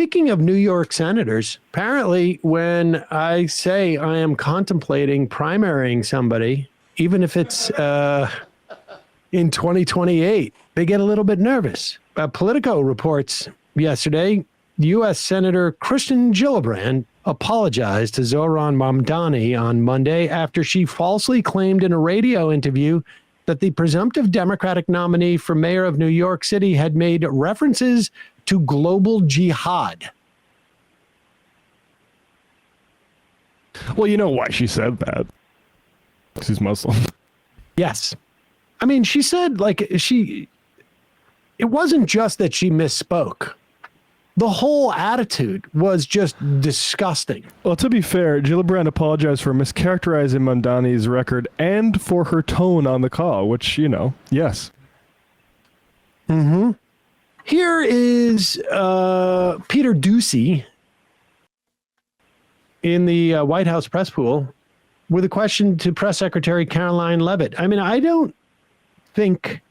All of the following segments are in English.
speaking of New York senators, apparently when I say I am contemplating primarying somebody, even if it's in 2028, they get a little bit nervous. Politico reports yesterday, U.S. Senator Kristen Gillibrand apologized to Zohran Mamdani on Monday after she falsely claimed in a radio interview that the presumptive Democratic nominee for mayor of New York City had made references to global jihad. Well, you know why she said that. She's Muslim. Yes. I mean, she said, it wasn't just that she misspoke. The whole attitude was just disgusting. Well, to be fair, Gillibrand apologized for mischaracterizing Mamdani's record and for her tone on the call, which, yes. Mm-hmm. Here is Peter Doocy in the White House press pool with a question to Press Secretary Caroline Leavitt. I mean, I don't think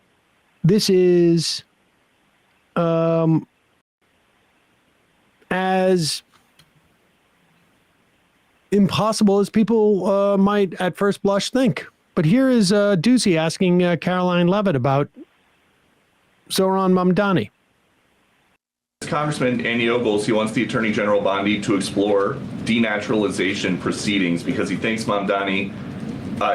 this is as impossible as people might at first blush think. But here is Doocy asking Caroline Leavitt about Zohran Mamdani. Congressman Andy Ogles, he wants the Attorney General Bondi to explore denaturalization proceedings because he thinks Mamdani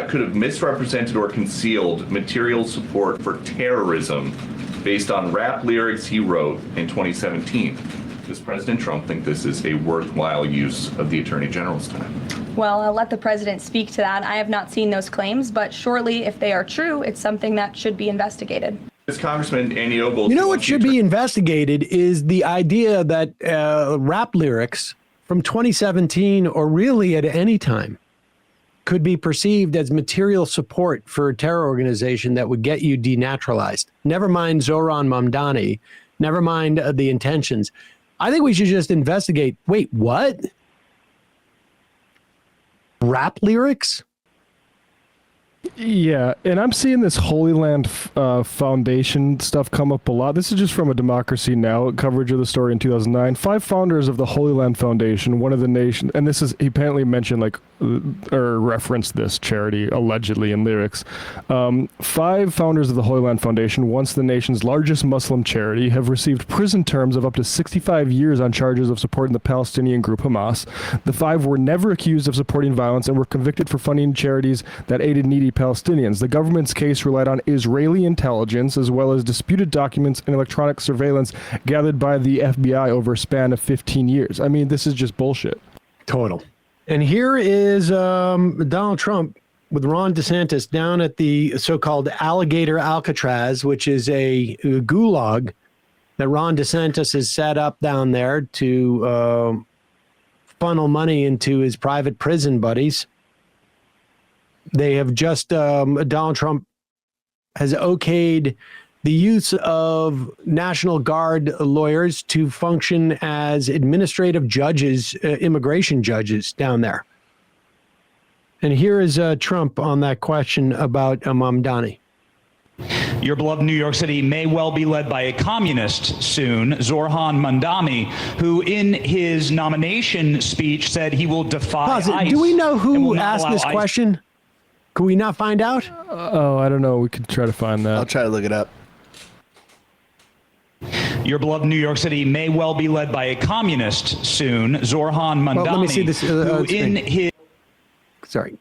could have misrepresented or concealed material support for terrorism based on rap lyrics he wrote in 2017. Does President Trump think this is a worthwhile use of the Attorney General's time? Well, I'll let the president speak to that. I have not seen those claims, but surely if they are true, it's something that should be investigated. Congressman Andy Ogles. You know what should be investigated is the idea that rap lyrics from 2017 or really at any time could be perceived as material support for a terror organization that would get you denaturalized. Never mind Zohran Mamdani. Never mind the intentions. I think we should just investigate. Wait, what? Rap lyrics? Yeah, and I'm seeing this Holy Land Foundation stuff come up a lot. This is just from a Democracy Now! Coverage of the story in 2009. 5 founders of the Holy Land Foundation, one of the nation, and this is, he apparently mentioned or referenced this charity allegedly in lyrics. 5 founders of the Holy Land Foundation, once the nation's largest Muslim charity, have received prison terms of up to 65 years on charges of supporting the Palestinian group Hamas. The 5 were never accused of supporting violence and were convicted for funding charities that aided needy Palestinians. The government's case relied on Israeli intelligence as well as disputed documents and electronic surveillance gathered by the FBI over a span of 15 years. I mean, this is just bullshit. Total. And here is Donald Trump with Ron DeSantis down at the so-called Alligator Alcatraz, which is a gulag that Ron DeSantis has set up down there to funnel money into his private prison buddies. They have just, Donald Trump has okayed the use of National Guard lawyers to function as administrative judges, immigration judges down there. And here is Trump on that question about Mamdani. Your beloved New York City may well be led by a communist soon, Zohran Mamdani, who in his nomination speech said he will defy ICE. Do we know who asked this question? Could we not find out? I don't know. We could try to find that. I'll try to look it up. Your beloved New York City may well be led by a communist soon, Zohran Mamdani, let me see this, who in his... Sorry.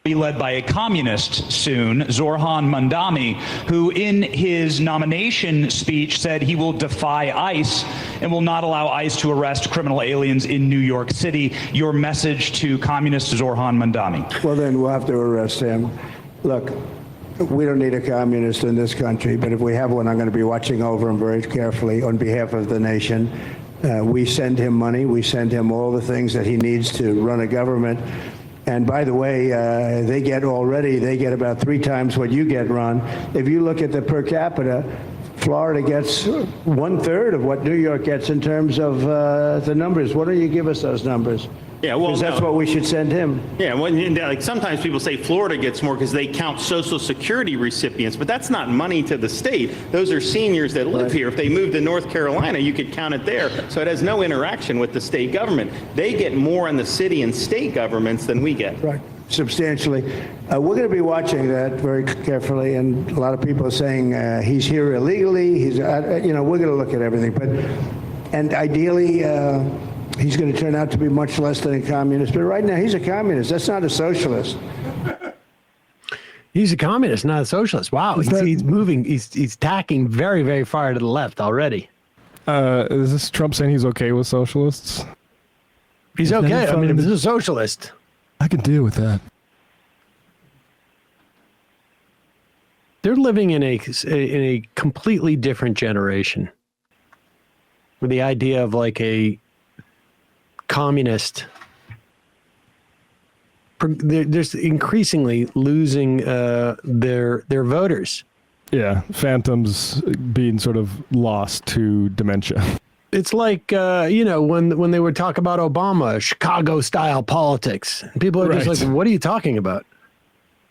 Be led by a communist soon, Zohran Mamdani, who in his nomination speech said he will defy ICE and will not allow ICE to arrest criminal aliens in New York City. Your message to communist Zohran Mamdani. Well, then we'll have to arrest him. Look, we don't need a communist in this country, but if we have one, I'm going to be watching over him very carefully on behalf of the nation. We send him money. We send him all the things that he needs to run a government. And by the way, they get about 3 times what you get, Ron. If you look at the per capita, Florida gets 1/3 of what New York gets in terms of the numbers. Why don't you give us those numbers? Yeah, well, Because that's no. what we should send him. Yeah, well, like sometimes people say Florida gets more because they count Social Security recipients, but that's not money to the state. Those are seniors that live here. If they move to North Carolina, you could count it there. So it has no interaction with the state government. They get more in the city and state governments than we get. Right. Substantially. We're going to be watching that very carefully, and a lot of people are saying he's here illegally. He's, we're going to look at everything, and ideally, he's going to turn out to be much less than a communist. But right now, he's a communist. That's not a socialist. He's a communist, not a socialist. Wow, he's moving. He's tacking very, very far to the left already. Is this Trump saying he's okay with socialists? He's okay. I mean, he's a socialist. I can deal with that. They're living in a completely different generation, with the idea of like a communist. They're just increasingly losing their voters. Yeah, phantoms being sort of lost to dementia. It's like when they would talk about Obama, Chicago-style politics. People are just like, "What are you talking about?"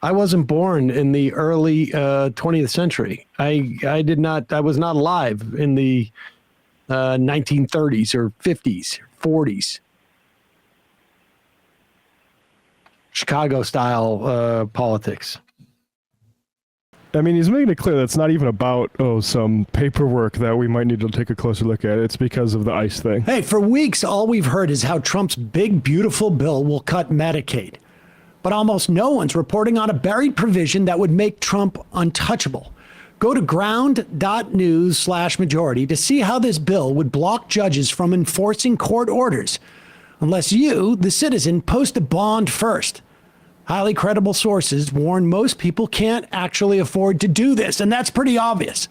I wasn't born in the early 20th century. I was not alive in the 1930s or 50s, 40s. Chicago-style politics. I mean, he's making it clear that it's not even about, some paperwork that we might need to take a closer look at. It's because of the ICE thing. Hey, for weeks, all we've heard is how Trump's big, beautiful bill will cut Medicaid. But almost no one's reporting on a buried provision that would make Trump untouchable. Go to ground.news/majority to see how this bill would block judges from enforcing court orders unless you, the citizen, post a bond first. Highly credible sources warn most people can't actually afford to do this, and that's pretty obvious.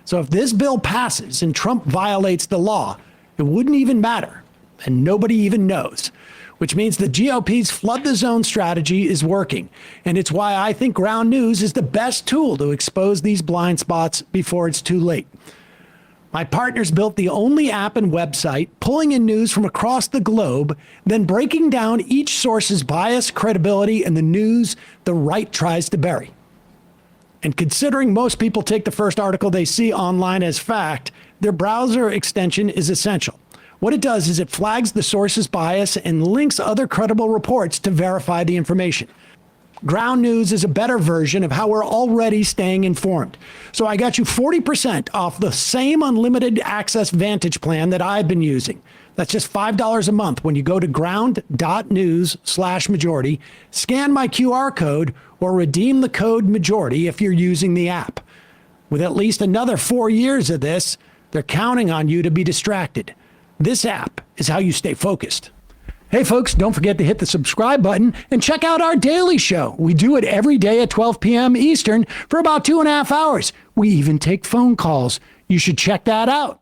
So if this bill passes and Trump violates the law, it wouldn't even matter, and nobody even knows, which means the GOP's flood the zone strategy is working, and it's why I think Ground News is the best tool to expose these blind spots before it's too late. My partners built the only app and website pulling in news from across the globe, then breaking down each source's bias, credibility, and the news the right tries to bury. And considering most people take the first article they see online as fact, their browser extension is essential. What it does is it flags the source's bias and links other credible reports to verify the information. Ground News is a better version of how we're already staying informed. So I got you 40% off the same unlimited access Vantage plan that I've been using. That's just $5 a month when you go to ground.news/majority, scan my QR code, or redeem the code majority if you're using the app. With at least another 4 years of this, they're counting on you to be distracted. This app is how you stay focused. Hey folks, don't forget to hit the subscribe button and check out our daily show. We do it every day at 12 p.m. Eastern for about 2.5 hours. We even take phone calls. You should check that out.